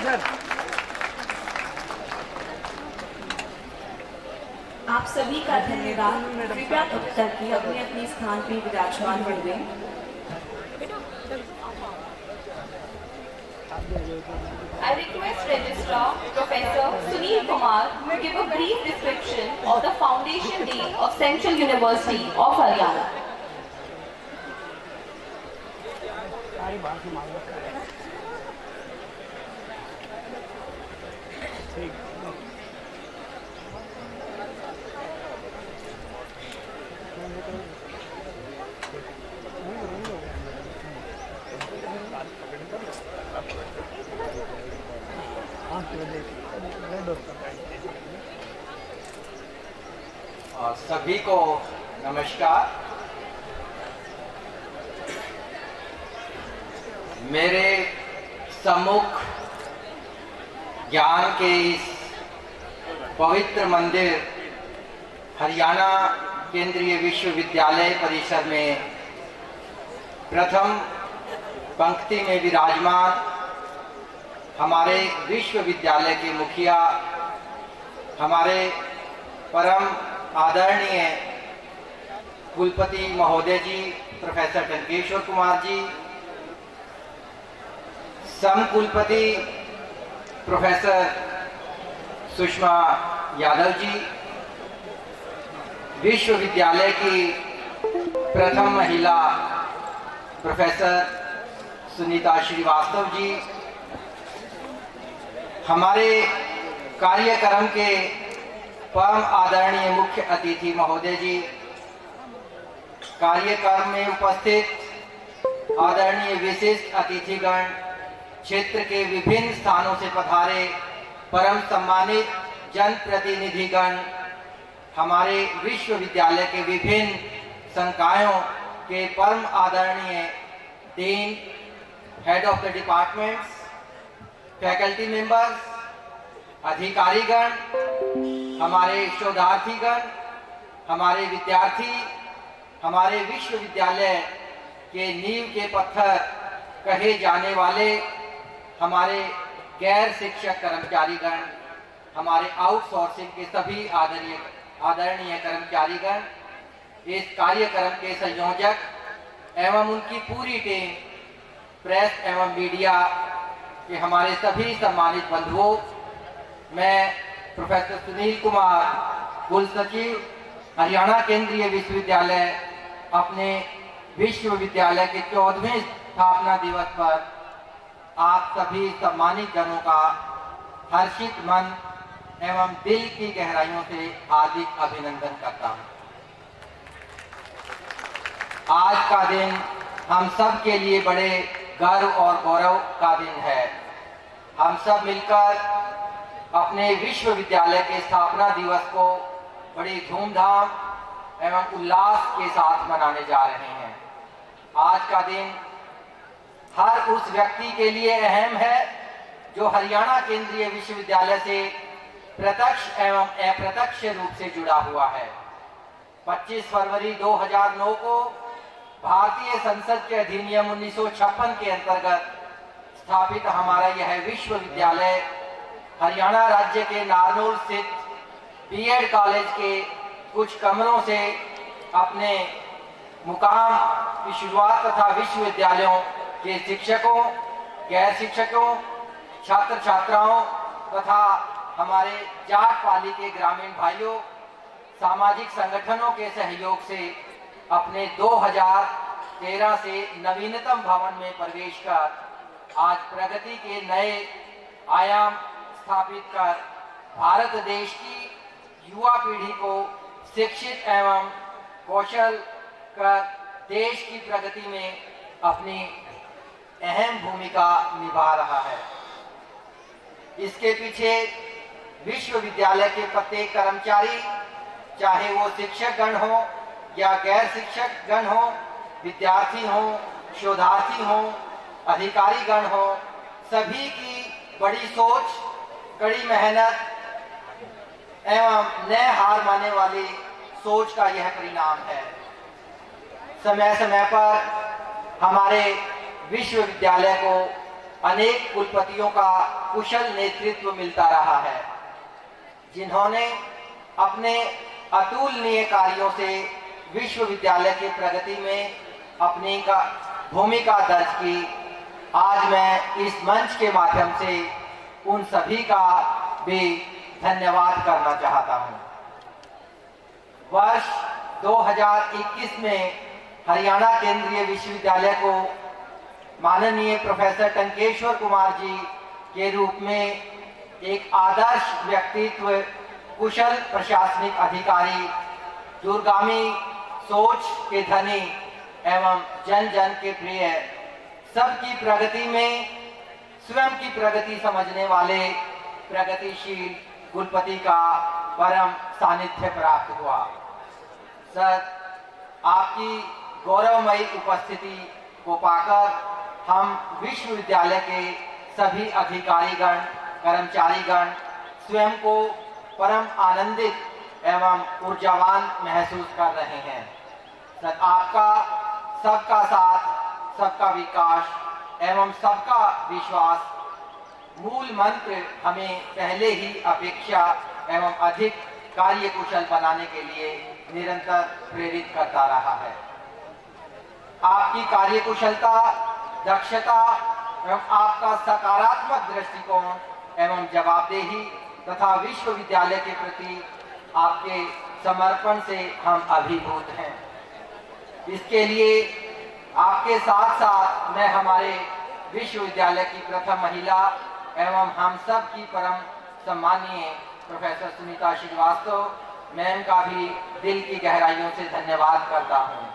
आप सभी का धन्यवाद। कृपया तब तक कि अपने अपने स्थान पर विराजमान हो गए। I request Registrar Professor Sunil Kumar to give a brief description of the Foundation Day of Central University of Haryana. सभी को नमस्कार। मेरे सम्मुख ज्ञान के इस पवित्र मंदिर हरियाणा केंद्रीय विश्वविद्यालय परिसर में प्रथम पंक्ति में विराजमान हमारे विश्वविद्यालय के मुखिया, हमारे परम आदरणीय कुलपति महोदय जी प्रोफेसर टंकेश्वर कुमार जी, सम कुलपति प्रोफेसर सुषमा यादव जी, विश्वविद्यालय की प्रथम महिला प्रोफेसर सुनीता श्रीवास्तव जी, हमारे कार्यक्रम के परम आदरणीय मुख्य अतिथि महोदय जी, कार्यक्रम में उपस्थित आदरणीय विशिष्ट अतिथिगण, क्षेत्र के विभिन्न स्थानों से पधारे परम सम्मानित जनप्रतिनिधिगण, हमारे विश्वविद्यालय के विभिन्न संकायों के परम आदरणीय dean, head of the departments, faculty members, अधिकारीगण, हमारे शोधार्थीगण, हमारे विद्यार्थी, हमारे विश्वविद्यालय के नींव के पत्थर कहे जाने वाले हमारे गैर शिक्षक कर्मचारीगण, हमारे आउटसोर्सिंग के सभी आदरणीय कर्मचारीगण, इस कार्यक्रम के संयोजक एवं उनकी पूरी टीम, प्रेस एवं मीडिया के हमारे सभी सम्मानित बंधुओं, मैं प्रोफेसर सुनील कुमार, कुल सचिव हरियाणा केंद्रीय विश्वविद्यालय, अपने विश्वविद्यालय के 14वें स्थापना दिवस पर आप सभी सम्मानित जनों का हर्षित मन एवं दिल की गहराइयों से हार्दिक अभिनंदन करता हूं। आज का दिन हम सब के लिए बड़े गर्व और गौरव का दिन है। हम सब मिलकर अपने विश्वविद्यालय के स्थापना दिवस को बड़ी धूमधाम एवं उल्लास के साथ मनाने जा रहे हैं। आज का दिन हर उस व्यक्ति के लिए अहम है जो हरियाणा केंद्रीय विश्वविद्यालय से प्रत्यक्ष एवं अप्रत्यक्ष रूप से जुड़ा हुआ है। 25 फरवरी 2009 को भारतीय संसद के अधिनियम 1956 के अंतर्गत स्थापित हमारा यह विश्वविद्यालय हरियाणा राज्य के नारनौल स्थित बीएड कॉलेज के कुछ कमरों से अपने मुकाम की शुरुआत तथा विश्वविद्यालयों के शिक्षकों, गैर शिक्षकों, छात्र छात्राओं तथा हमारे जाट पाली के ग्रामीण भाइयों, सामाजिक संगठनों के सहयोग से अपने 2013 से नवीनतम भवन में प्रवेश कर आज प्रगति के नए आयाम स्थापित कर भारत देश की युवा पीढ़ी को शिक्षित एवं कौशल कर देश की प्रगति में अपनी अहम भूमिका निभा रहा है। इसके पीछे विश्वविद्यालय के प्रत्येक कर्मचारी, चाहे वो शिक्षक गण हो या गैर शिक्षक गण हो, विद्यार्थी हो, शोधार्थी हो, अधिकारी गण हो, सभी की बड़ी सोच, कड़ी मेहनत एवं न हार मानने वाली सोच का यह परिणाम है। समय समय पर हमारे विश्वविद्यालय को अनेक कुलपतियों का कुशल नेतृत्व मिलता रहा है, जिन्होंने अपने अतुलनीय कार्यों से विश्वविद्यालय की प्रगति में अपनी भूमिका दर्ज की। आज मैं इस मंच के माध्यम से उन सभी का भी धन्यवाद करना चाहता हूं। वर्ष 2021 में हरियाणा केंद्रीय विश्वविद्यालय को माननीय प्रोफेसर टंकेश्वर कुमार जी के रूप में एक आदर्श व्यक्तित्व, कुशल प्रशासनिक अधिकारी, दूरगामी सोच के धनी एवं जन जन के प्रिय, सबकी प्रगति में स्वयं की प्रगति समझने वाले प्रगतिशील कुलपति का परम सानिध्य प्राप्त हुआ। सर, आपकी गौरवमयी उपस्थिति को पाकर हम विश्वविद्यालय के सभी अधिकारीगण, कर्मचारीगण स्वयं को परम आनंदित एवं ऊर्जावान महसूस कर रहे हैं। सर, आपका सबका साथ, सबका विकास एवं सबका विश्वास मूल मंत्र हमें पहले ही अपेक्षा एवं अधिक कार्यकुशल बनाने के लिए निरंतर प्रेरित करता रहा है। आपकी कार्यकुशलता, दक्षता एवं आपका सकारात्मक दृष्टिकोण एवं जवाबदेही तथा विश्वविद्यालय के प्रति आपके समर्पण से हम अभिभूत हैं। इसके लिए आपके साथ साथ मैं हमारे विश्वविद्यालय की प्रथम महिला एवं हम सब की परम सम्मानीय प्रोफेसर सुनीता श्रीवास्तव मैम का भी दिल की गहराइयों से धन्यवाद करता हूं,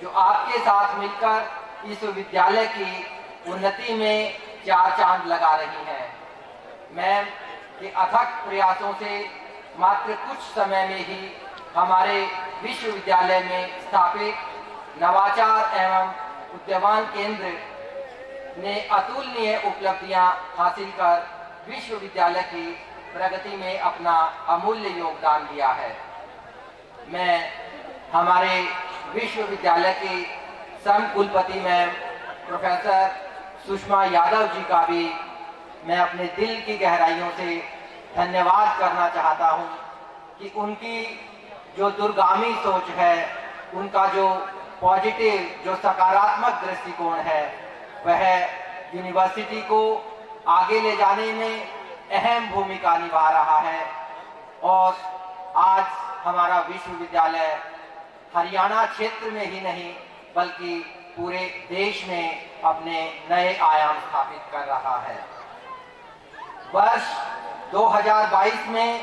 जो आपके साथ मिलकर इस विद्यालय की उन्नति में चार चांद लगा रही हैं। मैम के अथक प्रयासों से मात्र कुछ समय में ही हमारे विश्वविद्यालय में स्थापित नवाचार एवं उद्यमान केंद्र ने अतुलनीय उपलब्धियां हासिल कर विश्वविद्यालय की प्रगति में अपना अमूल्य योगदान दिया है। मैं हमारे विश्वविद्यालय की सम कुलपति मैम प्रोफेसर सुषमा यादव जी का भी मैं अपने दिल की गहराइयों से धन्यवाद करना चाहता हूं कि उनकी जो दूरगामी सोच है, उनका जो पॉजिटिव, जो सकारात्मक दृष्टिकोण है, वह यूनिवर्सिटी को आगे ले जाने में अहम भूमिका निभा रहा है। और आज हमारा विश्वविद्यालय हरियाणा क्षेत्र में ही नहीं बल्कि पूरे देश में अपने नए आयाम स्थापित कर रहा है। वर्ष 2022 में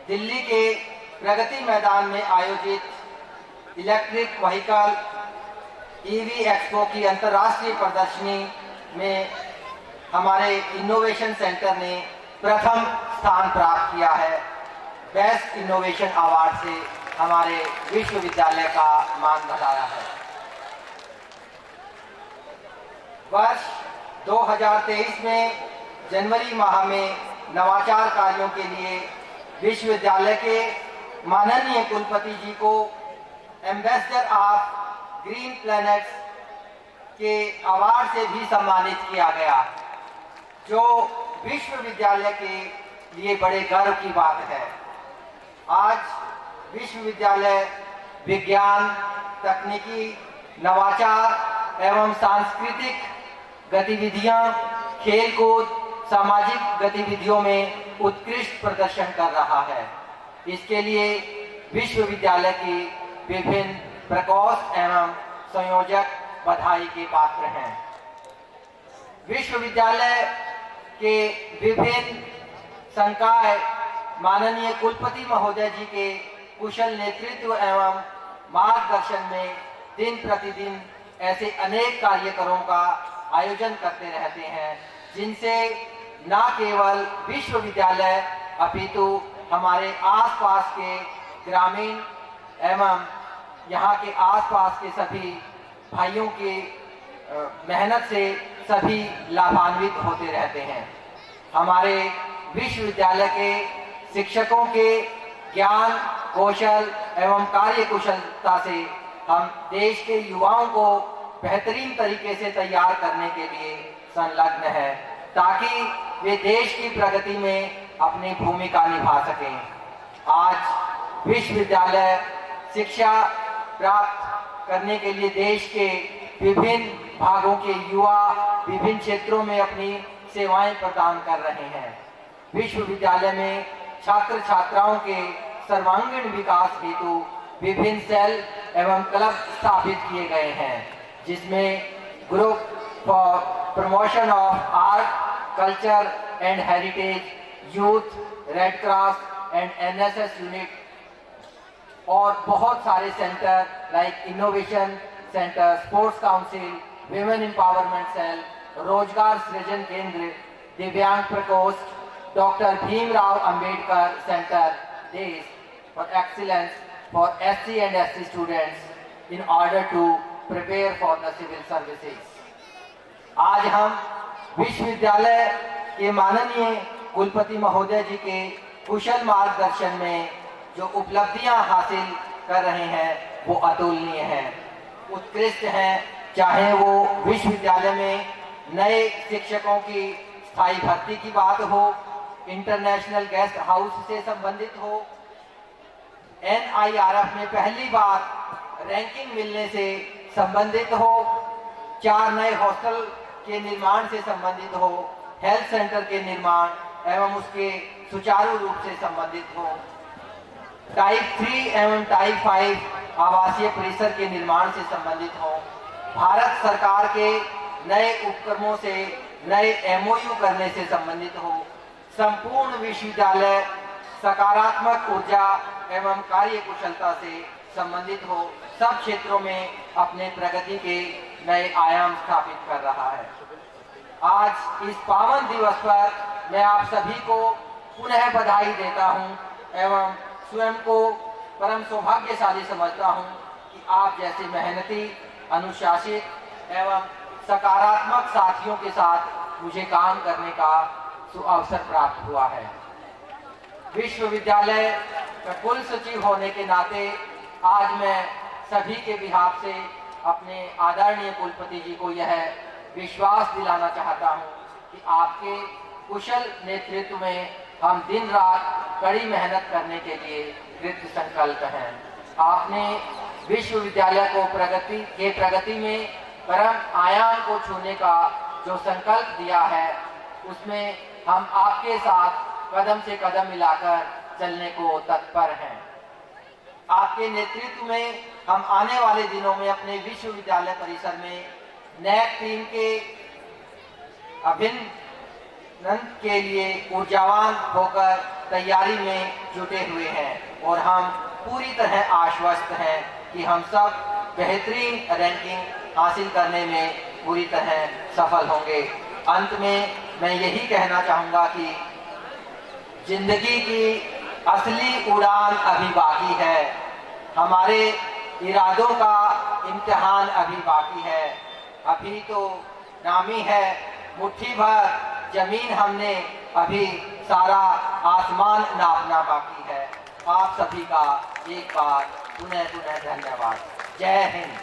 दिल्ली के प्रगति मैदान में आयोजित इलेक्ट्रिक व्हीकल ईवी एक्सपो की अंतर्राष्ट्रीय प्रदर्शनी में हमारे इनोवेशन सेंटर ने प्रथम स्थान प्राप्त किया है। बेस्ट इनोवेशन अवार्ड से हमारे विश्वविद्यालय का मान बढ़ाया है। वर्ष 2023 में जनवरी माह में नवाचार कार्यों के लिए विश्वविद्यालय के माननीय कुलपति जी को एम्बेसडर ऑफ ग्रीन प्लैनेट्स के अवार्ड से भी सम्मानित किया गया, जो विश्वविद्यालय के लिए बड़े गर्व की बात है। आज विश्वविद्यालय विज्ञान, तकनीकी, नवाचार एवं सांस्कृतिक गतिविधियां, खेलकूद, सामाजिक गतिविधियों में उत्कृष्ट प्रदर्शन कर रहा है। इसके लिए विश्वविद्यालय की विभिन्न प्रकोष्ठ एवं संयोजक बधाई के पात्र हैं। विश्वविद्यालय के विभिन्न संकाय माननीय कुलपति महोदय जी के कुशल नेतृत्व एवं मार्गदर्शन में दिन प्रतिदिन ऐसे अनेक कार्यक्रमों का आयोजन करते रहते हैं, जिनसे न केवल विश्वविद्यालय अपितु हमारे आसपास के ग्रामीण एवं यहाँ के आसपास के सभी भाइयों की मेहनत से सभी लाभान्वित होते रहते हैं। हमारे विश्वविद्यालय के शिक्षकों के ज्ञान, कौशल एवं कार्यकुशलता से हम देश के युवाओं को बेहतरीन तरीके से तैयार करने के लिए संलग्न है ताकि वे देश की प्रगति में अपनी भूमिका निभा सकें। आज विश्वविद्यालय शिक्षा प्राप्त करने के लिए देश के विभिन्न भागों के युवा विभिन्न क्षेत्रों में अपनी सेवाएं प्रदान कर रहे हैं। विश्वविद्यालय में छात्र छात्राओं के सर्वांगीण विकास हेतु विभिन्न सेल एवं क्लब स्थापित किए गए हैं, जिसमें group for promotion of art, culture and heritage, youth, red cross and NSS unit और बहुत सारे centre like innovation centre, sports council, women empowerment cell, रोजगार सृजन केंद्र, दिव्यांग प्रकोष्ठ, डॉक्टर भीमराव अंबेडकर सेंटर, देश for excellence for SC and ST students in order to prepare for the civil services. आज हम विश्वविद्यालय के माननीय कुलपति महोदय जी के कुशल मार्गदर्शन में जो उपलब्धियां हासिल कर रहे हैं वो अतुलनीय हैं, उत्कृष्ट हैं। चाहे वो विश्वविद्यालय में नए शिक्षकों की स्थायी भर्ती की बात हो, इंटरनेशनल गेस्ट हाउस से संबंधित हो, NIRF में पहली बार रैंकिंग मिलने से संबंधित हो, 4 नए हॉस्टल के निर्माण से संबंधित हो, हेल्थ सेंटर के निर्माण एवं उसके सुचारू रूप से संबंधित हो, टाइप 3 एवं टाइप 5 आवासीय परिसर के निर्माण से संबंधित हो, भारत सरकार के नए उपक्रमों से नए MOU करने से संबंधित हो, संपूर्ण विश्वविद्यालय सकारात्मक ऊर्जा एवं कार्य कुशलता से संबंधित हो, सब क्षेत्रों में अपने प्रगति के नए आयाम स्थापित कर रहा है। आज इस पावन दिवस पर मैं आप सभी को पुनः बधाई देता हूं एवं स्वयं को परम सौभाग्यशाली समझता हूं कि आप जैसे मेहनती, अनुशासित एवं सकारात्मक साथियों के साथ मुझे काम करने का अवसर प्राप्त हुआ है। विश्वविद्यालय का कुल सचिव होने के नाते आज मैं सभी के बिहाफ से अपने आदरणीय कुलपति जी को यह विश्वास दिलाना चाहता हूं कि आपके कुशल नेतृत्व में हम दिन रात कड़ी मेहनत करने के लिए कृत संकल्प हैं। आपने विश्वविद्यालय को प्रगति में परम आयाम को छूने का जो संकल्प दिया है, उसमें हम आपके साथ कदम से कदम मिलाकर चलने को तत्पर हैं। आपके नेतृत्व में हम आने वाले दिनों में अपने विश्वविद्यालय परिसर में NAAC टीम के अभिनंदन के लिए ऊर्जावान होकर तैयारी में जुटे हुए हैं और हम पूरी तरह आश्वस्त हैं कि हम सब बेहतरीन रैंकिंग हासिल करने में पूरी तरह सफल होंगे। अंत में मैं यही कहना चाहूँगा कि जिंदगी की असली उड़ान अभी बाकी है, हमारे इरादों का इम्तिहान अभी बाकी है। अभी तो नामी है मुट्ठी भर जमीन, हमने अभी सारा आसमान नापना बाकी है। आप सभी का एक बार पुनः धन्यवाद। जय Hind.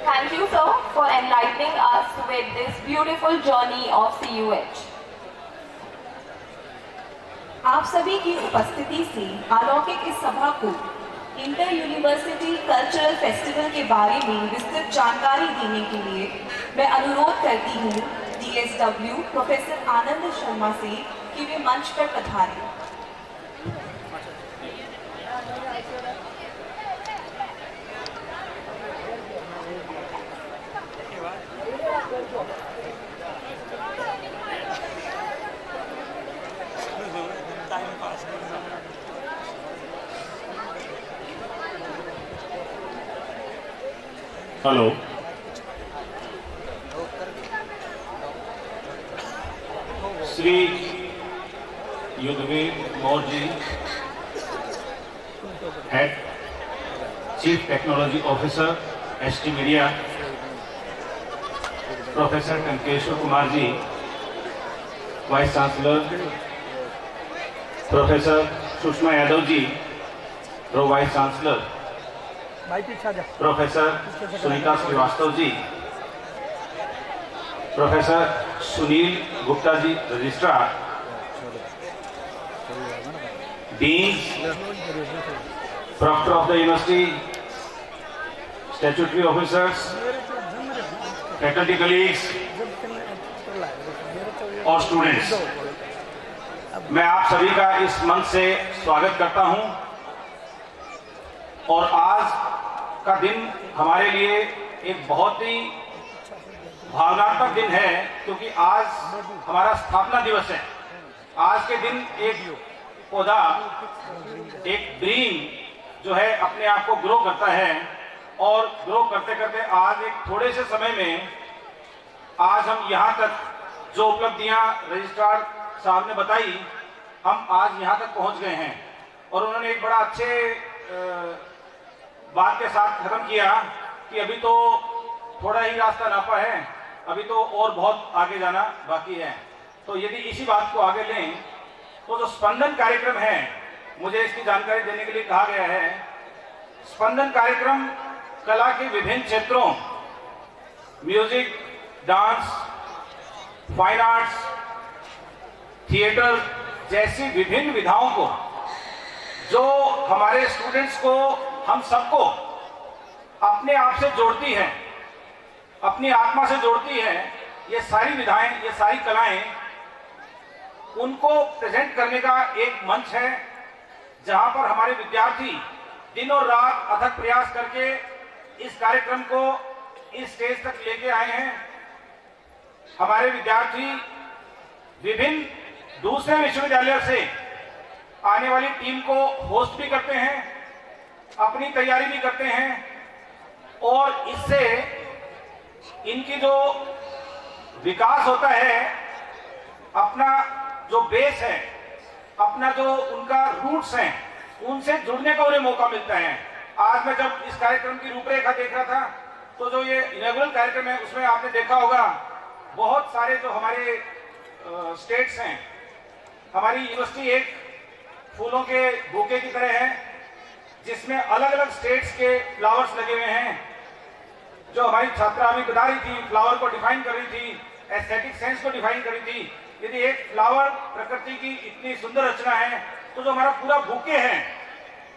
Thank you, sir, for enlightening us with this beautiful journey of CUH. आप सभी की उपस्थिति से अलौकिक इस सभा को इंटर यूनिवर्सिटी कल्चरल फेस्टिवल के बारे में विस्तृत जानकारी देने के लिए मैं अनुरोध करती हूँ DSW प्रोफेसर आनंद शर्मा से कि वे मंच पर पधारें। Hello, Shri Yudhveer Maurya ji, head chief technology officer ST media, professor Tankeshwar Kumar ji, vice chancellor professor Sushma Yadav ji, pro vice chancellor, professor Sunita Srivastava ji, professor Sunil Gupta ji registrar, deans, proctor of the university, statutory officers, faculty colleagues और स्टूडेंट्स, मैं आप सभी का इस मंच से स्वागत करता हूं। और आज का दिन हमारे लिए एक बहुत ही भावनात्मक दिन है, क्योंकि आज हमारा स्थापना दिवस है। आज के दिन एक पौधा, एक ब्रीन जो है अपने आप को ग्रो करता है, और ग्रो करते करते आज एक थोड़े से समय में आज हम यहाँ तक जो उपलब्धियां रजिस्ट्रार साहब ने बताई, हम आज यहाँ तक पहुँच गए हैं। और उन्होंने एक बड़ा अच्छे बात के साथ खत्म किया कि अभी तो थोड़ा ही रास्ता नापा है, अभी तो और बहुत आगे जाना बाकी है। तो यदि इसी बात को आगे लें तो जो स्पंदन कार्यक्रम है, मुझे इसकी जानकारी देने के लिए कहा गया है। स्पंदन कार्यक्रम कला के विभिन्न क्षेत्रों, music, dance, fine arts, theatre जैसी विभिन्न विधाओं को, जो हमारे स्टूडेंट्स को, हम सबको अपने आप से जोड़ती है, अपनी आत्मा से जोड़ती है, ये सारी विधाएं, ये सारी कलाएं, उनको प्रेजेंट करने का एक मंच है, जहां पर हमारे विद्यार्थी दिन और रात अथक प्रयास करके इस कार्यक्रम को इस स्टेज तक लेके आए हैं। हमारे विद्यार्थी विभिन्न दूसरे विश्वविद्यालयों से आने वाली टीम को होस्ट भी करते हैं, अपनी तैयारी भी करते हैं, और इससे इनकी जो विकास होता है, अपना जो बेस है, अपना जो उनका रूट्स हैं, उनसे जुड़ने का उन्हें मौका मिलता है। आज मैं जब इस कार्यक्रम की रूपरेखा देख रहा था, तो जो ये इनॉग्रेशन कार्यक्रम है, उसमें आपने देखा होगा बहुत सारे जो हमारे स्टेट्स हैं, हमारी यूनिवर्सिटी एक फूलों के बुके की तरह है, जिसमें अलग अलग स्टेट्स के फ्लावर्स लगे हुए हैं। जो हमारी छात्रा अभी बता रही थी, फ्लावर को डिफाइन कर रही थी, एस्थेटिक सेंस को डिफाइन कर रही थी। यदि एक फ्लावर प्रकृति की इतनी सुंदर रचना है, तो जो हमारा पूरा बुके है,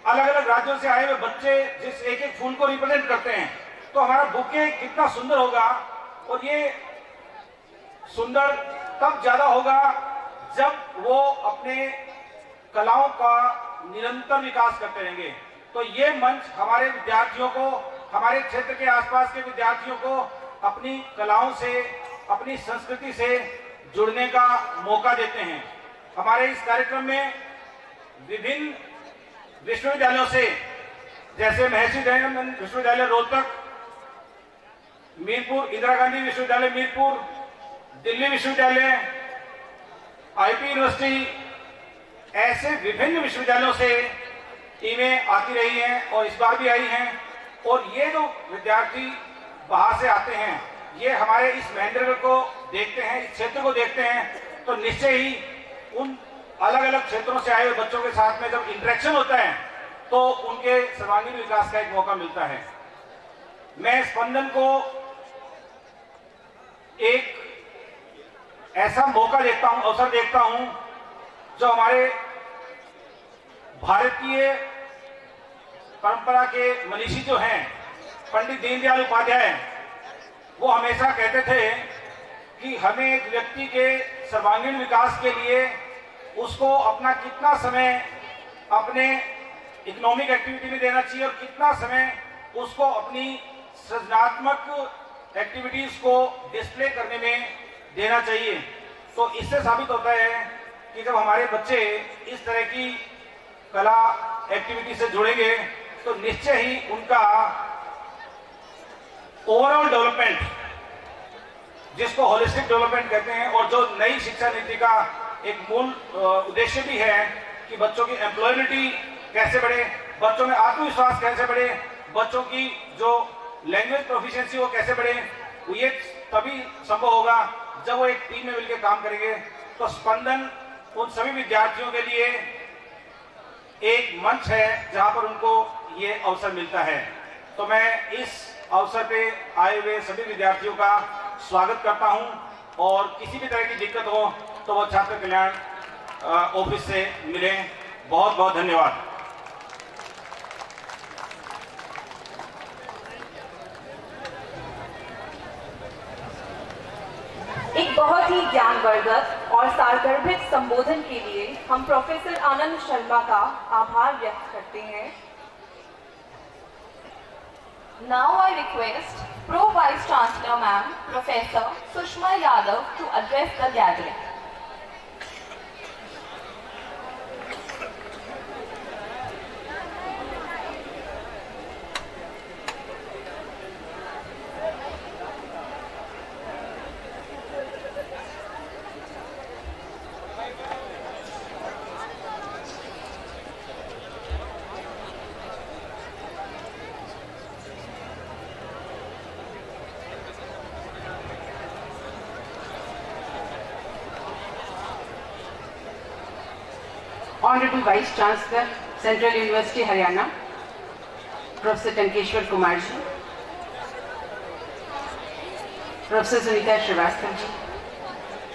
अलग अलग राज्यों से आए हुए बच्चे जिस एक एक फूल को रिप्रेजेंट करते हैं, तो हमारा बुके कितना सुंदर होगा। और ये सुंदर तब ज्यादा होगा जब वो अपने कलाओं का निरंतर विकास करते रहेंगे। तो ये मंच हमारे विद्यार्थियों को, हमारे क्षेत्र के आसपास के विद्यार्थियों को अपनी कलाओं से, अपनी संस्कृति से जुड़ने का मौका देते हैं। हमारे इस कार्यक्रम में विभिन्न विश्वविद्यालयों से, जैसे महर्षि दयानंद विश्वविद्यालय रोहतक, मीरपुर, इंदिरा गांधी विश्वविद्यालय मीरपुर, दिल्ली विश्वविद्यालय, आईपी यूनिवर्सिटी, ऐसे विभिन्न विश्वविद्यालयों से टीमें आती रही हैं और इस बार भी आई हैं। और ये जो विद्यार्थी बाहर से आते हैं, ये हमारे इस महेंद्रगढ़ को देखते हैं, इस क्षेत्र को देखते हैं, तो निश्चय ही उन अलग अलग क्षेत्रों से आए हुए बच्चों के साथ में जब इंटरेक्शन होता है, तो उनके सर्वांगीण विकास का एक मौका मिलता है। मैं स्पंदन को एक ऐसा मौका देखता हूं, अवसर देखता हूं, जो हमारे भारतीय परंपरा के मनीषी जो हैं, पंडित दीनदयाल उपाध्याय, वो हमेशा कहते थे कि हमें एक व्यक्ति के सर्वांगीण विकास के लिए उसको अपना कितना समय अपने इकोनॉमिक एक्टिविटी में देना चाहिए और कितना समय उसको अपनी सृजनात्मक एक्टिविटीज को डिस्प्ले करने में देना चाहिए। तो इससे साबित होता है कि जब हमारे बच्चे इस तरह की कला एक्टिविटी से जुड़ेंगे, तो निश्चय ही उनका ओवरऑल डेवलपमेंट, जिसको होलिस्टिक डेवलपमेंट कहते हैं, और जो नई शिक्षा नीति का एक मूल उद्देश्य भी है कि बच्चों की एम्प्लॉयबिलिटी कैसे बढ़े, बच्चों में आत्मविश्वास कैसे बढ़े, बच्चों की जो लैंग्वेज प्रोफिशिएंसी वो कैसे बढ़े, ये तभी संभव होगा जब वो एक टीम में मिलकर काम करेंगे। तो स्पंदन उन सभी विद्यार्थियों के लिए एक मंच है जहां पर उनको ये अवसर मिलता है। तो मैं इस अवसर पे आए हुए सभी विद्यार्थियों का स्वागत करता हूं और किसी भी तरह की दिक्कत हो तो वो छात्र कल्याण ऑफिस से मिले। बहुत बहुत धन्यवाद। एक बहुत ही ज्ञानवर्धक और सारगर्भित संबोधन के लिए हम प्रोफेसर आनंद शर्मा का आभार व्यक्त करते हैं। Now I request Pro Vice Chancellor Ma'am Professor Sushma Yadav to address the gathering. Honorable Vice Chancellor, Central University Haryana, Professor Tankeshwar Kumar ji, Professor Sunita Srivastava ji,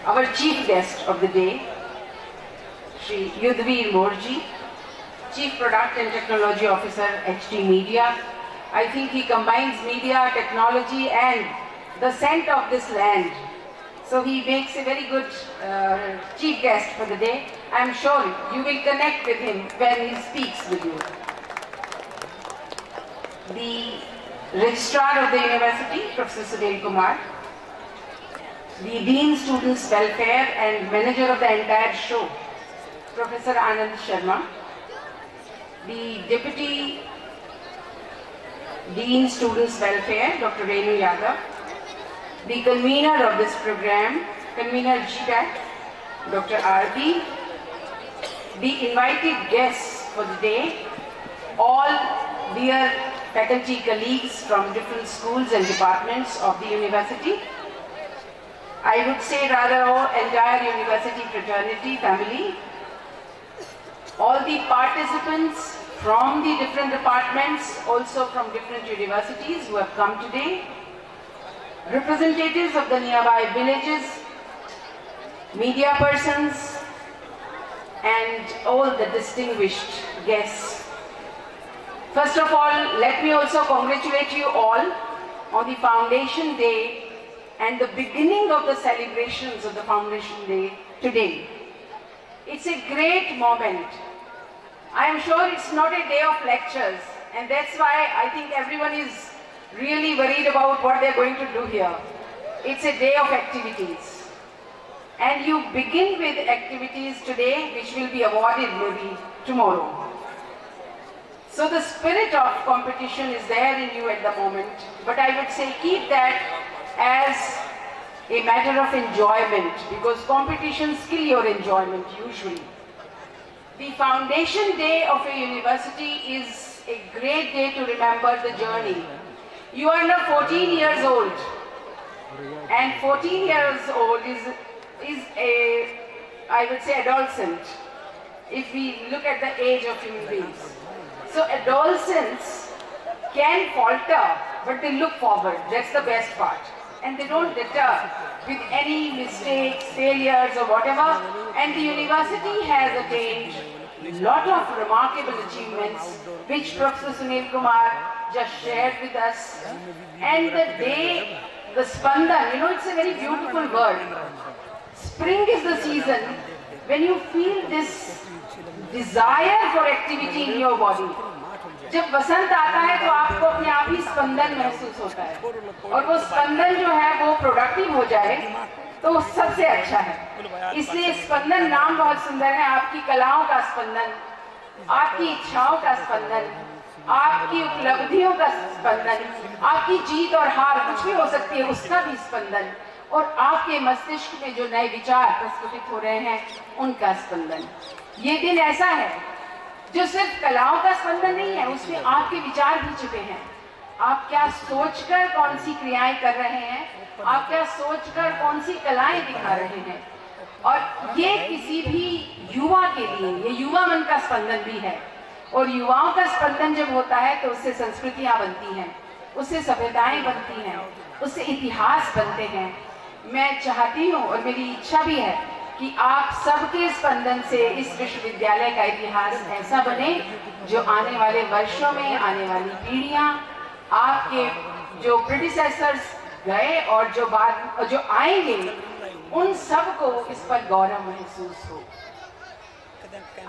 our chief guest of the day, Shri Yudhvir Moore ji, Chief Product and Technology Officer, HT Media. I think he combines media, technology and the scent of this land. So he makes a very good chief guest for the day. I am sure you will connect with him when he speaks with you. The Registrar of the University, Professor Sunil Kumar, the Dean Students Welfare and Manager of the entire show, Professor Anand Sharma, the Deputy Dean Students Welfare, Dr. Renu Yadav, the convener of this program, convener GPAC, Dr. RB, the invited guests for the day, all dear faculty colleagues from different schools and departments of the university. I would say rather our entire university fraternity family, all the participants from the different departments, also from different universities who have come today, representatives of the nearby villages, media persons, and all the distinguished guests. First of all, let me also congratulate you all on the Foundation Day and the beginning of the celebrations of the Foundation Day today. It's a great moment. I am sure it's not a day of lectures, and that's why I think everyone is really worried about what they're going to do here. It's a day of activities. And you begin with activities today which will be awarded maybe tomorrow. So the spirit of competition is there in you at the moment, but I would say keep that as a matter of enjoyment, because competitions kill your enjoyment usually. The Foundation Day of a university is a great day to remember the journey. You are now 14 years old, and 14 years old is a, I would say, adolescent, if we look at the age of human beings. So adolescents can falter, but they look forward. That's the best part. And they don't deter with any mistakes, failures or whatever. And the university has attained a lot of remarkable achievements, which Professor Sunil Kumar just shared with us. And the day, the Spandan, you know, it's a very beautiful word. Spring is the season when you feel this desire for activity in your body. जब बसंत आता है तो आपको अपने आप ही स्पंदन महसूस होता है, और वो स्पंदन जो है वो प्रोडक्टिव हो जाए तो सबसे अच्छा है। इसलिए स्पंदन नाम बहुत सुंदर है। आपकी कलाओं का स्पंदन, आपकी इच्छाओं का स्पंदन, आपकी उपलब्धियों का स्पंदन, आपकी जीत और हार कुछ भी हो सकती है उसका भी स्पंदन, और आपके मस्तिष्क में जो नए विचार प्रस्फुटित हो रहे हैं उनका स्पंदन। ये दिन ऐसा है जो सिर्फ कलाओं का स्पंदन नहीं है, उसमें आपके विचार भी छुपे हैं। आप क्या सोचकर कौन सी क्रियाएं कर रहे हैं, आप क्या सोचकर कौन सी कलाएं दिखा रहे हैं, और ये किसी भी युवा के लिए, ये युवा मन का स्पंदन भी है। और युवाओं का स्पंदन जब होता है तो उससे संस्कृतियां बनती हैं, उससे सभ्यताएं बनती हैं, उससे इतिहास बनते हैं। मैं चाहती हूँ और मेरी इच्छा भी है कि आप सबके स्पंदन से इस विश्वविद्यालय का इतिहास ऐसा बने जो आने वाले वर्षों में, आने वाली पीढ़ियां, आपके जो प्रेडिसेसर्स गए और जो आएंगे, उन सबको इस पर गौरव महसूस हो।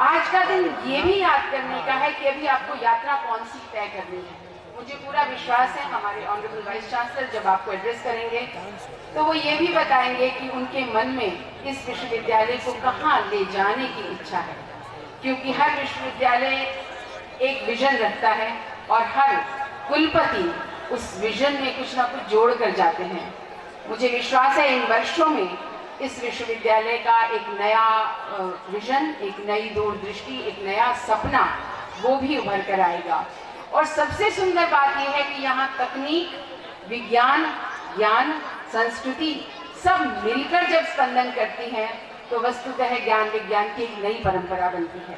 आज का दिन ये भी याद करने का है कि अभी आपको यात्रा कौन सी तय करनी है। मुझे पूरा विश्वास है हमारे ऑनरेबल वाइस चांसलर जब आपको एड्रेस करेंगे तो वो ये भी बताएंगे कि उनके मन में इस विश्वविद्यालय को कहाँ ले जाने की इच्छा है, क्योंकि हर विश्वविद्यालय एक विजन रखता है और हर कुलपति उस विजन में कुछ ना कुछ जोड़ कर जाते हैं। मुझे विश्वास है इन वर्षों में इस विश्वविद्यालय का एक नया विजन, एक नई दूरदृष्टि, एक नया सपना वो भी उभर कर आएगा। और सबसे सुंदर बात यह है कि यहाँ तकनीक, विज्ञान, ज्ञान, संस्कृति सब मिलकर जब स्पंदन करती हैं तो वस्तुतः ज्ञान विज्ञान की एक नई परंपरा बनती है।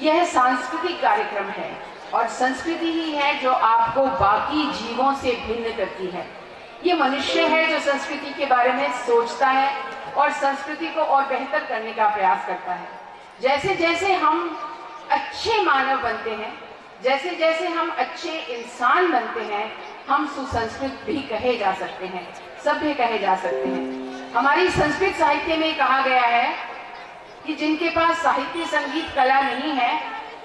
यह सांस्कृतिक कार्यक्रम है और संस्कृति ही है जो आपको बाकी जीवों से भिन्न करती है। ये मनुष्य है जो संस्कृति के बारे में सोचता है और संस्कृति को और बेहतर करने का प्रयास करता है। जैसे जैसे हम अच्छे मानव बनते हैं, जैसे जैसे हम अच्छे इंसान बनते हैं, हम सुसंस्कृत भी कहे जा सकते हैं, सभ्य कहे जा सकते हैं। हमारी संस्कृत साहित्य में कहा गया है कि जिनके पास साहित्य संगीत कला नहीं है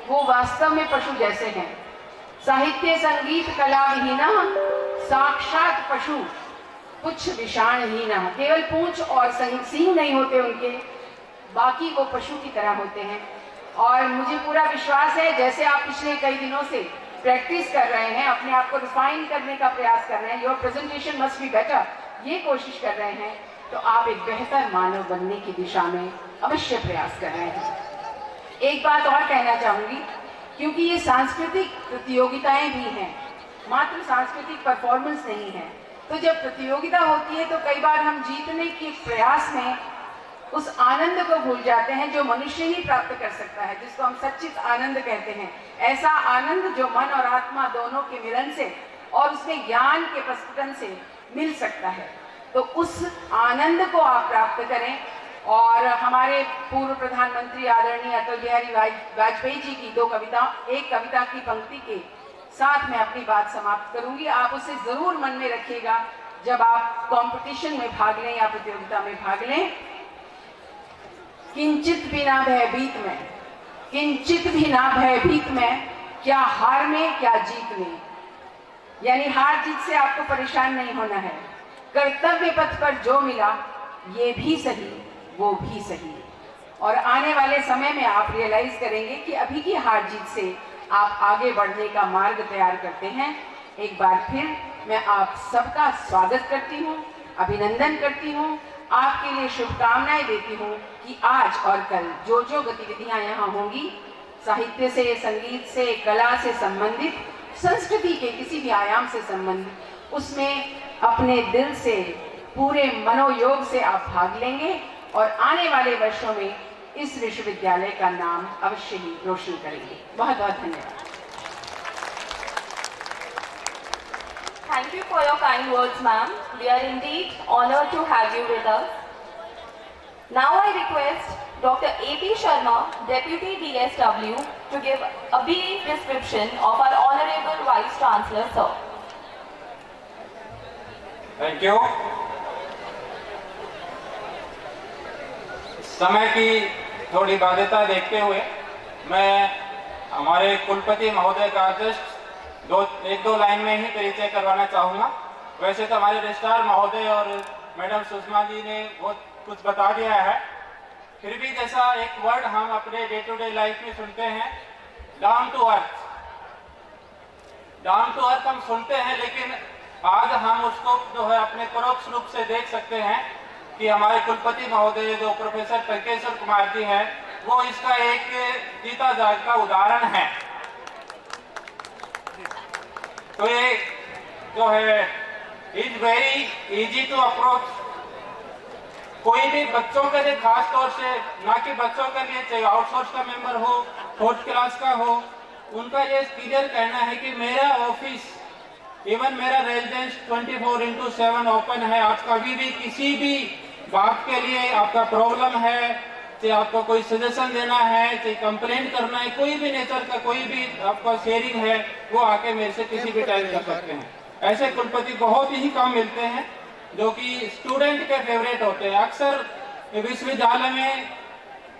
वो वास्तव में पशु जैसे हैं। साहित्य संगीत कला विहीना साक्षात पशु कुछ विषाणहीना। केवल पूंछ और सींग नहीं होते उनके, बाकी वो पशु की तरह होते हैं। और मुझे पूरा विश्वास है जैसे आप पिछले कई दिनों से प्रैक्टिस कर रहे हैं, अपने आप को रिफाइन करने का प्रयास कर रहे हैं, your presentation must be better, ये कोशिश कर रहे हैं, तो आप एक बेहतर मानव बनने की दिशा में अवश्य प्रयास कर रहे हैं। एक बात और कहना चाहूंगी, क्योंकि ये सांस्कृतिक प्रतियोगिताएं भी हैं, मात्र सांस्कृतिक परफॉर्मेंस नहीं है, तो जब प्रतियोगिता होती है तो कई बार हम जीतने के प्रयास में उस आनंद को भूल जाते हैं जो मनुष्य ही प्राप्त कर सकता है, जिसको हम सच्चित आनंद कहते हैं। ऐसा आनंद जो मन और आत्मा दोनों के मिलन से और उसमें ज्ञान के प्रस्फुटन से मिल सकता है, तो उस आनंद को आप प्राप्त करें। और हमारे पूर्व प्रधानमंत्री आदरणीय अटल बिहारी वाजपेयी जी की एक कविता की पंक्ति के साथ मैं अपनी बात समाप्त करूंगी। आप उसे जरूर मन में रखिएगा जब आप कंपटीशन में भाग लें या प्रतियोगिता में भाग लें। किंचित भी ना भयभीत में, किंचित भी ना भयभीत में, क्या हार में क्या जीत में। यानी हार जीत से आपको परेशान नहीं होना है। कर्तव्य पथ पर जो मिला ये भी सही वो भी सही। और आने वाले समय में आप रियलाइज करेंगे कि अभी की हार जीत से आप आगे बढ़ने का मार्ग तैयार करते हैं। एक बार फिर मैं आप सबका स्वागत करती हूँ, अभिनंदन करती हूँ, आपके लिए शुभकामनाएं देती हूँ कि आज और कल जो जो गतिविधियां यहाँ होंगी, साहित्य से, संगीत से, कला से संबंधित, संस्कृति के किसी भी आयाम से संबंधित, उसमें अपने दिल से, पूरे मनोयोग से आप भाग लेंगे और आने वाले वर्षों में इस विश्वविद्यालय का नाम अवश्य ही रोशन करेंगे। बहुत बहुत धन्यवाद। Thank you for your kind words, ma'am. We are indeed honored to have you with us. Now I request Dr. A.P. Sharma, Deputy DSW, to give a brief description of our Honorable Vice Chancellor, sir. Thank you. समय की थोड़ी बाध्यता देखते हुए मैं हमारे कुलपति महोदय का जस्ट एक दो लाइन में ही परिचय करवाना चाहूँगा। वैसे तो हमारे रजिस्ट्रार महोदय और मैडम सुषमा जी ने बहुत कुछ बता दिया है, फिर भी जैसा एक वर्ड हम अपने डे टू डे लाइफ में सुनते हैं, down to earth. Down to earth हम सुनते हैं, लेकिन आज हम उसको जो है अपने परोक्ष रूप से देख सकते हैं कि हमारे कुलपति महोदय जो प्रोफेसर टंकेश्वर कुमार जी हैं, वो इसका एक जीता जागता उदाहरण है। तो ये जो है is very easy to approach. कोई भी बच्चों के लिए, खास तौर से ना कि बच्चों के लिए, चाहे आउटसोर्स का मेंबर हो फोर्थ क्लास का हो, उनका ये क्लियर कहना है कि मेरा ऑफिस, इवन मेरा रेजिडेंस 24/7 ओपन है। आप कभी भी किसी भी बात के लिए, आपका प्रॉब्लम है, चाहे आपको कोई सजेशन देना है, चाहे कंप्लेंट करना है, कोई भी नेचर का कोई भी आपका शेयरिंग है, वो आके मेरे से किसी भी टाइम कर सकते हैं। ऐसे कुलपति बहुत ही कम मिलते हैं जो कि स्टूडेंट के फेवरेट होते हैं। अक्सर विश्वविद्यालय में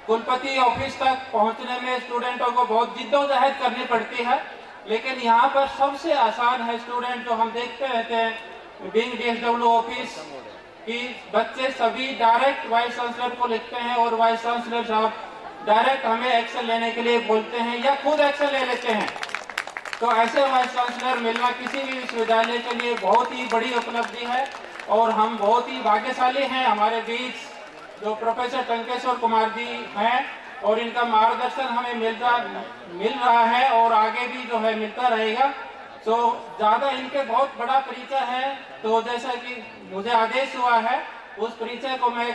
कुलपति ऑफिस तक पहुंचने में स्टूडेंटों को बहुत जिद्दोजहद करनी पड़ती है, लेकिन यहाँ पर सबसे आसान है। स्टूडेंट जो हम देखते रहते हैं बीइंग DSW ऑफिस कि बच्चे सभी डायरेक्ट वाइस चांसलर को लिखते हैं और वाइस चांसलर साहब डायरेक्ट हमें एक्शन लेने के लिए बोलते हैं या खुद एक्शन ले लेते हैं। तो ऐसे वाइस चांसलर मिलना किसी भी विश्वविद्यालय के लिए बहुत ही बड़ी उपलब्धि है और हम बहुत ही भाग्यशाली हैं। हमारे बीच जो प्रोफेसर टंकेश्वर कुमार जी हैं और इनका मार्गदर्शन हमें मिल रहा है और आगे भी जो है मिलता रहेगा। तो ज़्यादा इनके बहुत बड़ा परिचय है, तो जैसा कि मुझे आदेश हुआ है उस परिचय को मैं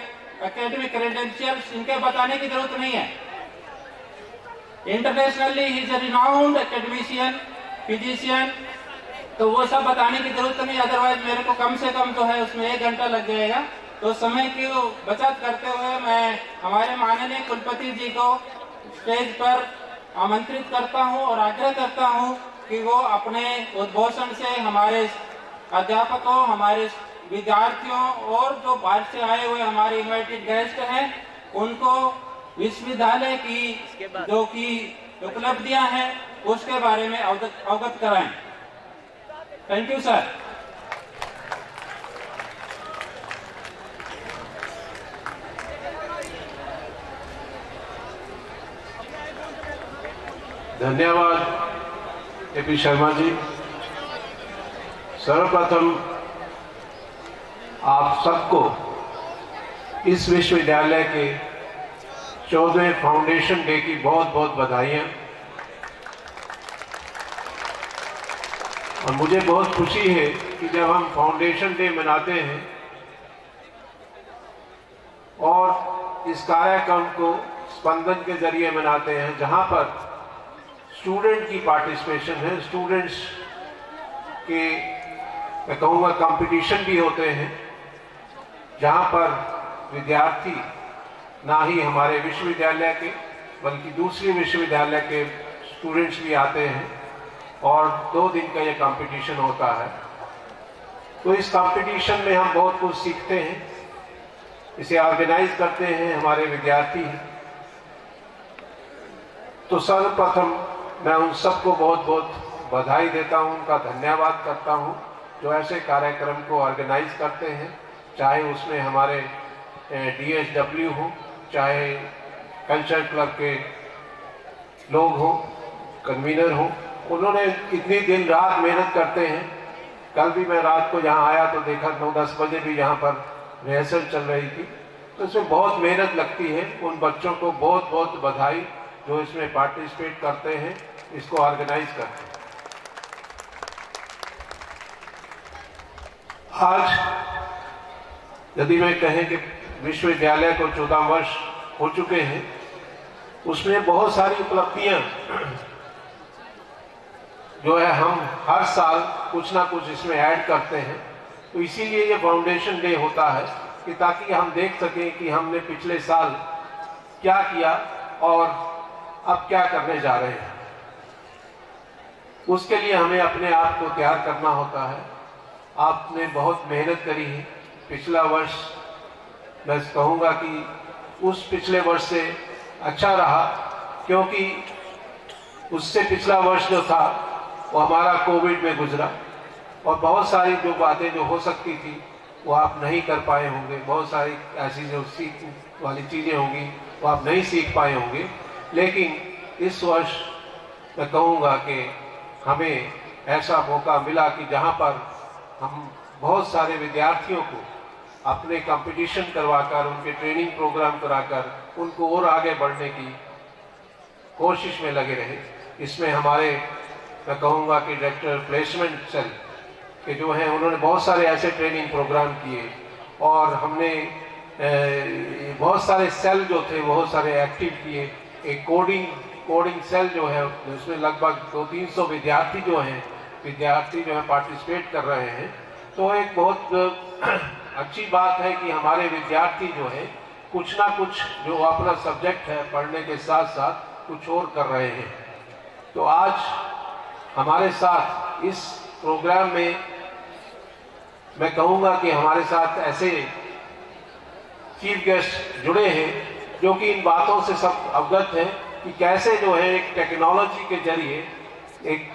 एकेडमिक क्रेडेंशियल्स इनके बताने की जरूरत नहीं है। Internationally he is a renowned academician, physician, तो वो सब बताने की जरूरत नहीं। अदरवाइज मेरे को कम से कम जो है उसमें 1 घंटा लग जाएगा। तो समय की बचत करते हुए मैं हमारे माननीय कुलपति जी को स्टेज पर आमंत्रित करता हूं और आग्रह करता हूं कि वो अपने उद्घोषण से हमारे अध्यापकों, हमारे विद्यार्थियों और जो बाहर से आए हुए हमारे इनवाइटेड गेस्ट हैं उनको विश्वविद्यालय की जो कि उपलब्धियां हैं उसके बारे में अवगत कराएं। Thank you sir. धन्यवाद एपी शर्मा जी। सर्वप्रथम आप सबको इस विश्वविद्यालय के 14वें फाउंडेशन डे की बहुत बहुत बधाइयाँ। और मुझे बहुत खुशी है कि जब हम फाउंडेशन डे मनाते हैं और इस कार्यक्रम को स्पंदन के जरिए मनाते हैं, जहाँ पर स्टूडेंट की पार्टिसिपेशन है, स्टूडेंट्स के मैं कहूँगा कंपटीशन भी होते हैं, जहाँ पर विद्यार्थी ना ही हमारे विश्वविद्यालय के बल्कि दूसरे विश्वविद्यालय के स्टूडेंट्स भी आते हैं और 2 दिन का ये कंपटीशन होता है। तो इस कंपटीशन में हम बहुत कुछ सीखते हैं, इसे ऑर्गेनाइज करते हैं हमारे विद्यार्थी। तो सर्वप्रथम मैं उन सबको बहुत बहुत बधाई देता हूं, उनका धन्यवाद करता हूं जो ऐसे कार्यक्रम को ऑर्गेनाइज करते हैं, चाहे उसमें हमारे DSW हो, चाहे कल्चर क्लब के लोग हों, कन्वीनर हों। उन्होंने इतनी दिन रात मेहनत करते हैं। कल भी मैं रात को यहाँ आया तो देखा 9-10 बजे भी यहाँ पर रिहर्सल चल रही थी। तो इसमें बहुत मेहनत लगती है। उन बच्चों को बहुत बहुत बधाई जो इसमें पार्टिसिपेट करते हैं, इसको ऑर्गेनाइज करते हैं। आज यदि मैं कहें कि विश्वविद्यालय को 14 वर्ष हो चुके हैं, उसमें बहुत सारी उपलब्धियां जो है हम हर साल कुछ ना कुछ इसमें ऐड करते हैं। तो इसीलिए ये फाउंडेशन डे होता है कि ताकि हम देख सकें कि हमने पिछले साल क्या किया और अब क्या करने जा रहे हैं। उसके लिए हमें अपने आप को तैयार करना होता है। आपने बहुत मेहनत करी है। पिछला वर्ष मैं कहूँगा कि उस पिछले वर्ष से अच्छा रहा, क्योंकि उससे पिछला वर्ष जो था वो हमारा कोविड में गुजरा और बहुत सारी जो बातें जो हो सकती थी वो आप नहीं कर पाए होंगे। बहुत सारी ऐसी जो सीख वाली चीज़ें होंगी वो आप नहीं सीख पाए होंगे। लेकिन इस वर्ष मैं कहूँगा कि हमें ऐसा मौका मिला कि जहाँ पर हम बहुत सारे विद्यार्थियों को अपने कंपटीशन करवाकर, उनके ट्रेनिंग प्रोग्राम कराकर उनको और आगे बढ़ने की कोशिश में लगे रहे। इसमें हमारे मैं कहूँगा कि डायरेक्टर प्लेसमेंट सेल के जो हैं उन्होंने बहुत सारे ऐसे ट्रेनिंग प्रोग्राम किए और हमने बहुत सारे सेल जो थे बहुत सारे एक्टिव किए। एक कोडिंग कोडिंग सेल जो है उसमें लगभग 200-300 विद्यार्थी जो हैं पार्टिसिपेट कर रहे हैं। तो एक बहुत अच्छी बात है कि हमारे विद्यार्थी जो है कुछ ना कुछ जो अपना सब्जेक्ट है पढ़ने के साथ साथ कुछ और कर रहे हैं। तो आज हमारे साथ इस प्रोग्राम में मैं कहूँगा कि हमारे साथ ऐसे चीफ गेस्ट जुड़े हैं जो कि इन बातों से सब अवगत हैं कि कैसे जो है एक टेक्नोलॉजी के जरिए एक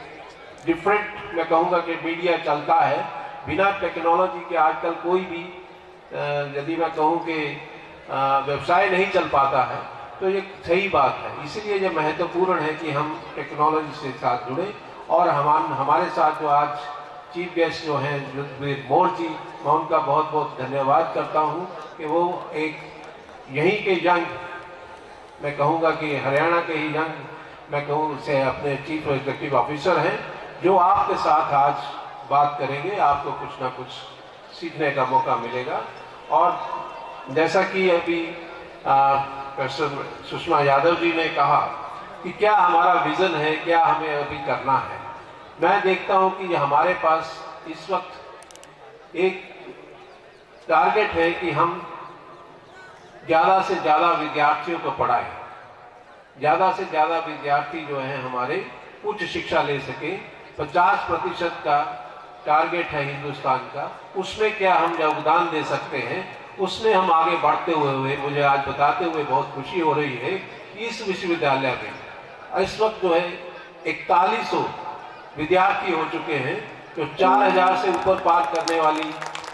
डिफरेंट मैं कहूँगा कि मीडिया चलता है। बिना टेक्नोलॉजी के आजकल कोई भी यदि मैं कहूँ कि व्यवसाय नहीं चल पाता है, तो ये सही बात है। इसलिए ये महत्वपूर्ण है कि हम टेक्नोलॉजी से साथ जुड़े। और हमारे साथ जो आज चीफ गेस्ट जो हैं ऋग्वेद मौर्य जी, मैं उनका बहुत बहुत धन्यवाद करता हूँ कि वो एक यहीं के यंग, मैं कहूँगा कि हरियाणा के ही यंग मैं कहूँ से अपने चीफ एग्जीक्यूटिव ऑफिसर हैं, जो आपके साथ आज बात करेंगे। आपको कुछ ना कुछ सीखने का मौका मिलेगा। और जैसा कि अभी प्रोफेसर सुषमा यादव जी ने कहा कि क्या हमारा विज़न है, क्या हमें अभी करना है, मैं देखता हूं कि हमारे पास इस वक्त एक टारगेट है कि हम ज़्यादा से ज़्यादा विद्यार्थियों को पढ़ाएं, ज़्यादा से ज़्यादा विद्यार्थी जो हैं हमारे उच्च शिक्षा ले सकें। 50% का टारगेट है हिंदुस्तान का, उसमें क्या हम योगदान दे सकते हैं, उसमें हम आगे बढ़ते हुए मुझे आज बताते हुए बहुत खुशी हो रही है कि इस विश्वविद्यालय में इस वक्त जो है 4100 विद्यार्थी हो चुके हैं, जो 4000 से ऊपर पार करने वाली,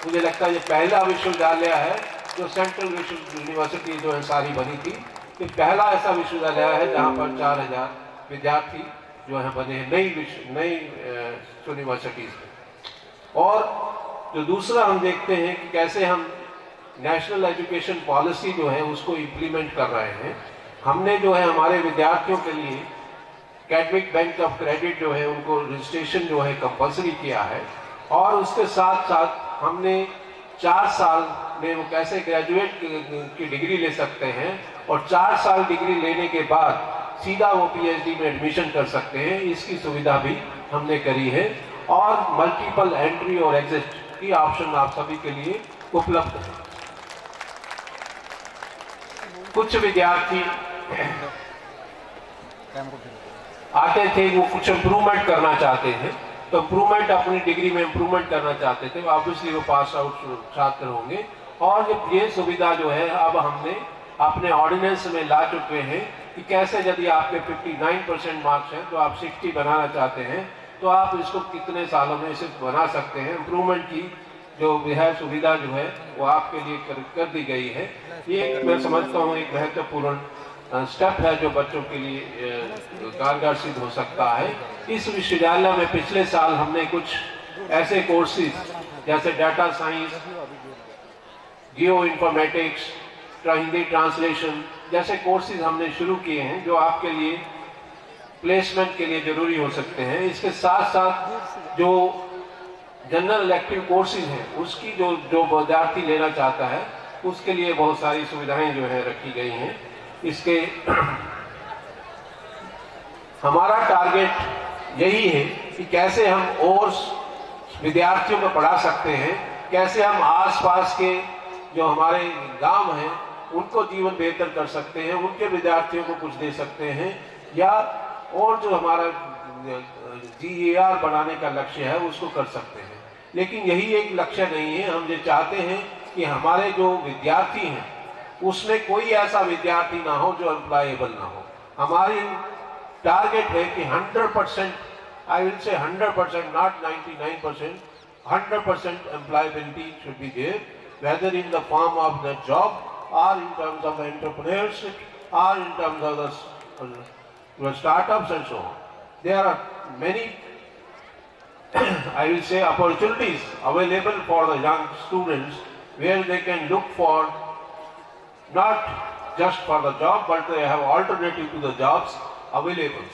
मुझे लगता है ये पहला विश्वविद्यालय है जो सेंट्रल यूनिवर्सिटी जो है सारी बनी थी। ये पहला ऐसा विश्वविद्यालय है जहाँ पर 4000 विद्यार्थी जो है बने नई यूनिवर्सिटीज़ में। और जो दूसरा हम देखते हैं कि कैसे हम नेशनल एजुकेशन पॉलिसी जो है उसको इम्प्लीमेंट कर रहे हैं। हमने जो है हमारे विद्यार्थियों के लिए एकेडमिक बैंक ऑफ क्रेडिट जो है उनको रजिस्ट्रेशन जो है कंपलसरी किया है। और उसके साथ साथ हमने 4 साल में वो कैसे ग्रेजुएट की डिग्री ले सकते हैं, और 4 साल डिग्री लेने के बाद सीधा वो पीएचडी में एडमिशन कर सकते हैं, इसकी सुविधा भी हमने करी है। और मल्टीपल एंट्री और एग्जिट की ऑप्शन आप सभी के लिए उपलब्ध है। कुछ विद्यार्थी आते थे, वो कुछ इम्प्रूवमेंट करना चाहते थे, तो इम्प्रूवमेंट अपनी डिग्री में इम्प्रूवमेंट करना चाहते थे, ऑब्वियसली वो पास आउट छात्र होंगे। और ये सुविधा जो है अब हमने अपने ऑर्डिनेंस में ला चुके हैं कि कैसे यदि आपके 59% मार्क्स हैं तो आप 60 बनाना चाहते हैं, तो आप इसको कितने सालों में इसे बना सकते हैं। इम्प्रूवमेंट की जो है सुविधा जो है वो आपके लिए कर दी गई है। ये मैं समझता हूँ एक महत्वपूर्ण स्टेप है जो बच्चों के लिए कारगर सिद्ध हो सकता है। इस विश्वविद्यालय में पिछले साल हमने कुछ ऐसे कोर्सेज जैसे data science, geo informatics, Hindi translation जैसे कोर्सेज हमने शुरू किए हैं जो आपके लिए प्लेसमेंट के लिए जरूरी हो सकते हैं। इसके साथ साथ जो जनरल इलेक्टिव कोर्सेज हैं उसकी जो विद्यार्थी लेना चाहता है उसके लिए बहुत सारी सुविधाएं जो है रखी गई हैं। इसके हमारा टारगेट यही है कि कैसे हम और विद्यार्थियों को पढ़ा सकते हैं, कैसे हम आसपास के जो हमारे गांव हैं उनको जीवन बेहतर कर सकते हैं, उनके विद्यार्थियों को कुछ दे सकते हैं, या और जो हमारा GER बनाने का लक्ष्य है उसको कर सकते हैं। लेकिन यही एक लक्ष्य नहीं है। हम ये चाहते हैं कि हमारे जो विद्यार्थी हैं उसमें कोई ऐसा विद्यार्थी ना हो जो एम्प्लॉयबल ना हो। हमारी टारगेट है कि 100%, I will say 100%, not 99%, 100% employability should be there, whether in the form of the job or in terms of entrepreneurship or in terms of the startups and so on. There are many I will say opportunities available for the young students where they can look for not just for the job but they have alternative to the jobs available.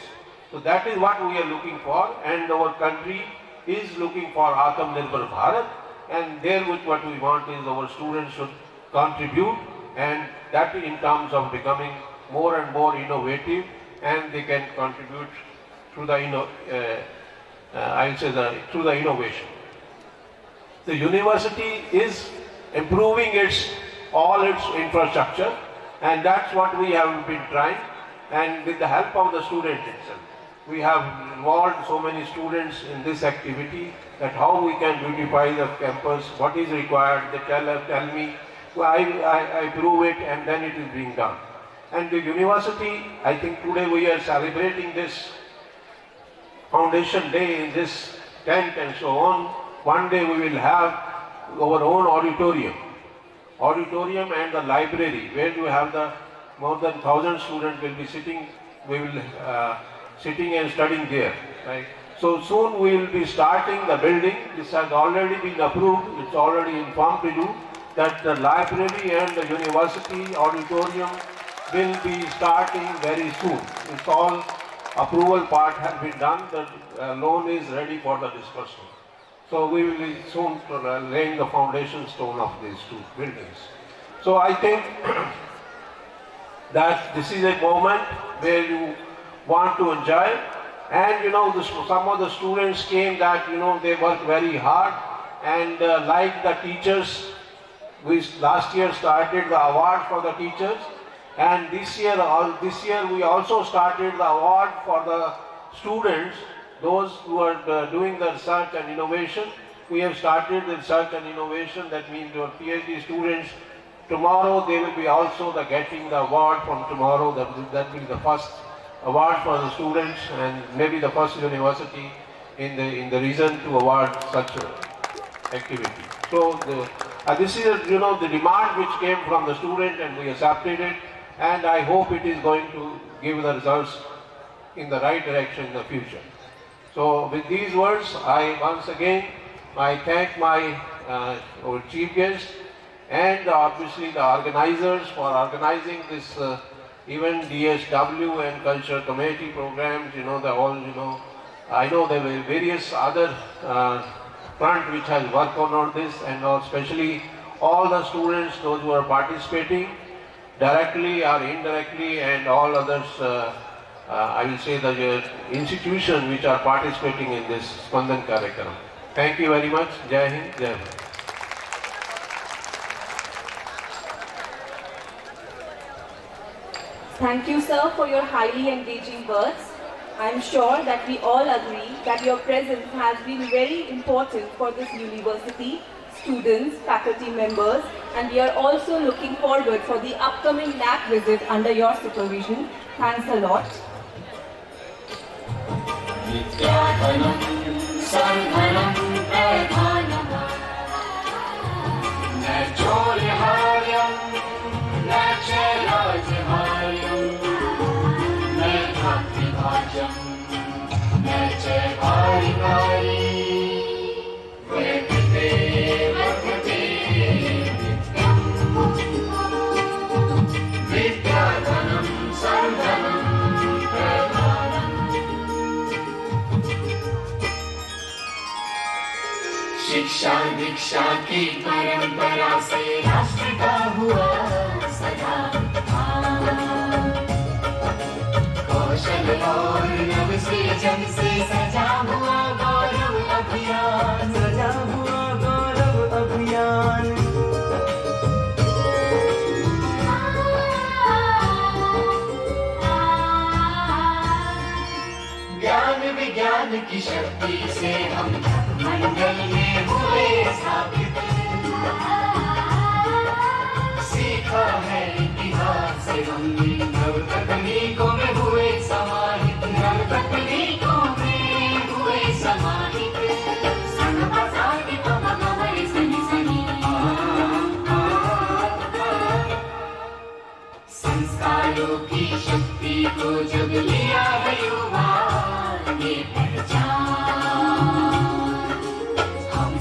So that is what we are looking for, and our country is looking for Atmanirbhar Bharat, and there with what we want is our students should contribute, and that in terms of becoming more and more innovative and they can contribute through the through the innovation. The university is improving all its infrastructure, and that's what we have been trying, and with the help of the students itself. We have involved so many students in this activity that how we can beautify the campus, what is required, they tell me, I prove it, and then it is being done. And the university, I think today we are celebrating this Foundation Day in this tent and so on. One day we will have our own auditorium and the library where you have the more than 1,000 students will be sitting. We will sitting and studying there. Right? So soon we will be starting the building. This has already been approved. It's already informed to you that the library and the university auditorium will be starting very soon. It's all approval part has been done. The loan is ready for the disbursement. So we will be soon laying the foundation stone of these two buildings. So I think that this is a moment where you want to enjoy. And some of the students came that they worked very hard, and like the teachers, we last year started the award for the teachers, and this year we also started the award for the students, those who are doing the research and innovation. We have started the research and innovation. That means your PhD students, tomorrow they will be also getting the award from tomorrow. That will be the first award for the students, and maybe the first university in the region to award such activity. So this is the demand which came from the student, and we accepted it, and I hope it is going to give the results in the right direction in the future. So with these words, I once again thank our chief guest and obviously the organizers for organizing this event, DSW and Culture Committee programs. I know there were various other front which has worked on all this, and especially all the students, those who are participating directly or indirectly, and all others, I will say the institutions which are participating in this Spandan Karyakraam. Thank you very much. Jai Hind, Jai Bharat. Thank you, sir, for your highly engaging words. I am sure that we all agree that your presence has been very important for this university, students, faculty members, and we are also looking forward for the upcoming NAC visit under your supervision. Thanks a lot. शिक्षा दीक्षा की परंपरा से राष्ट्र का हुआ सदा कौशल और नव सृजन से सजा हुआ गौरव अभियान, सजा हुआ गौरव अभियान। ज्ञान विज्ञान की शक्ति से हम मंडल में हुए स्थापित, सीखा है इतिहास से हमने नव तकनीकों में हुए समाहित, नव तकनीकों में हुए समाहित। संगपासादि पमगमरि सनि सनि संस्कारों की शक्ति को जब लिया है युवा ने पहचान,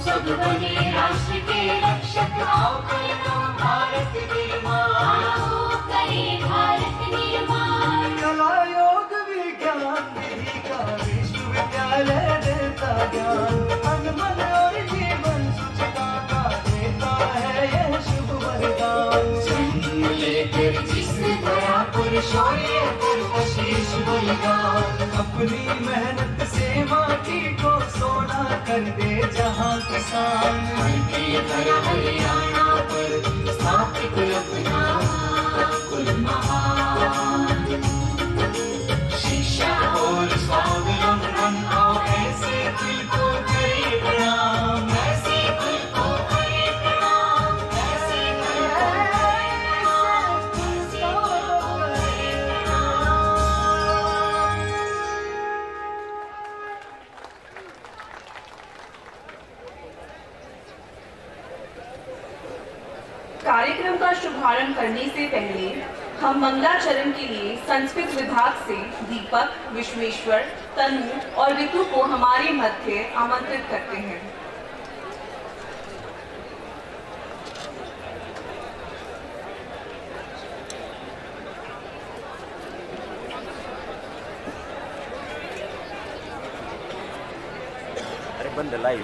सब बने राष्ट्र के रक्षक। आओ करो भारत निर्माण, आओ करें भारत निर्माण। कला योग विज्ञान विधि का विश्वविद्यालय देता ज्ञान, तन मन और जीवन सुचता का देता है यह शुभ वरदान। जन्म लेकर जिस दया पर शौर्य पर आशीष बनेगा। अपनी मेहनत से माटी को सोना कर दे जहाँ किसान। हल्के घर हरियाणा पर स्थापित अपना कुल महान। शिक्षा और स्वावलंबन आओ ऐसे कुल को करे प्रणाम। ऐसे कुल को करे प्रणाम। ऐसे कुल को करे प्रणाम। ऐसे कुल को करे प्रणाम। कार्यक्रम का शुभारंभ करने से पहले हम मंगलाचरण के लिए संस्कृत विभाग से दीपक, विश्वेश्वर, तनु और ऋतु को हमारे मध्य आमंत्रित करते हैं। अरे बंद लाइव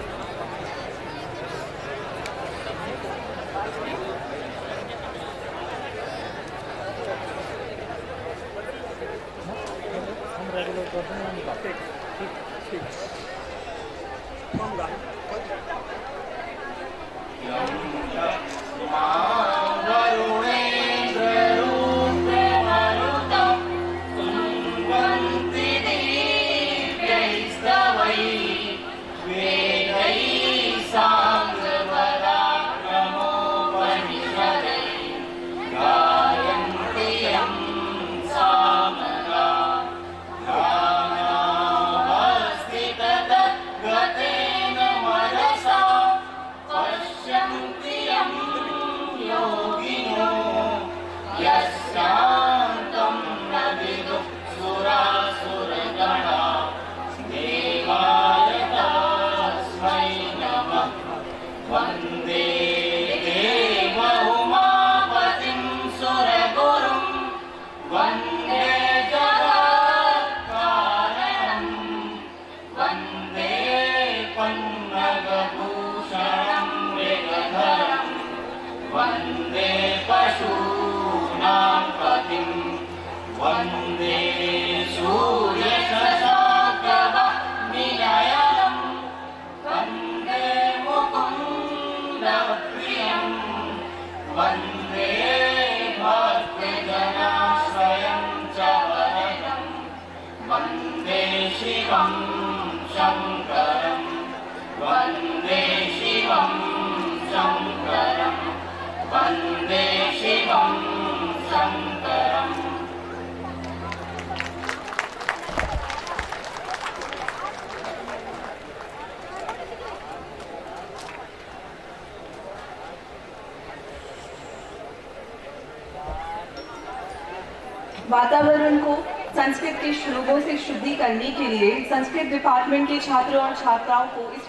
वातावरण को संस्कृत के श्लोकों से शुद्धि करने के लिए संस्कृत डिपार्टमेंट के छात्रों और छात्राओं को इस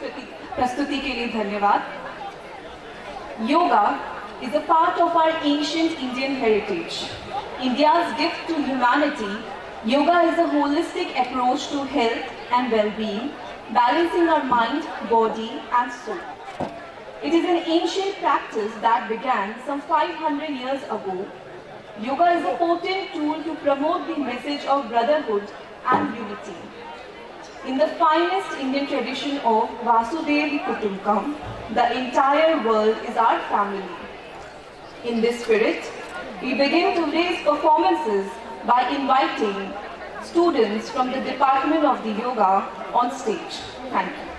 प्रस्तुति के लिए धन्यवाद। Yoga is a part of our ancient Indian heritage. India's gift to humanity, yoga is a holistic approach to health and well-being, balancing our mind, body and soul. It is an ancient practice that began some 500 years ago. Yoga is a potent tool to promote the message of brotherhood and unity. In the finest Indian tradition of Vasudhaiva Kutumbakam, the entire world is our family. In this spirit, we begin today's performances by inviting students from the Department of the Yoga on stage. Thank you.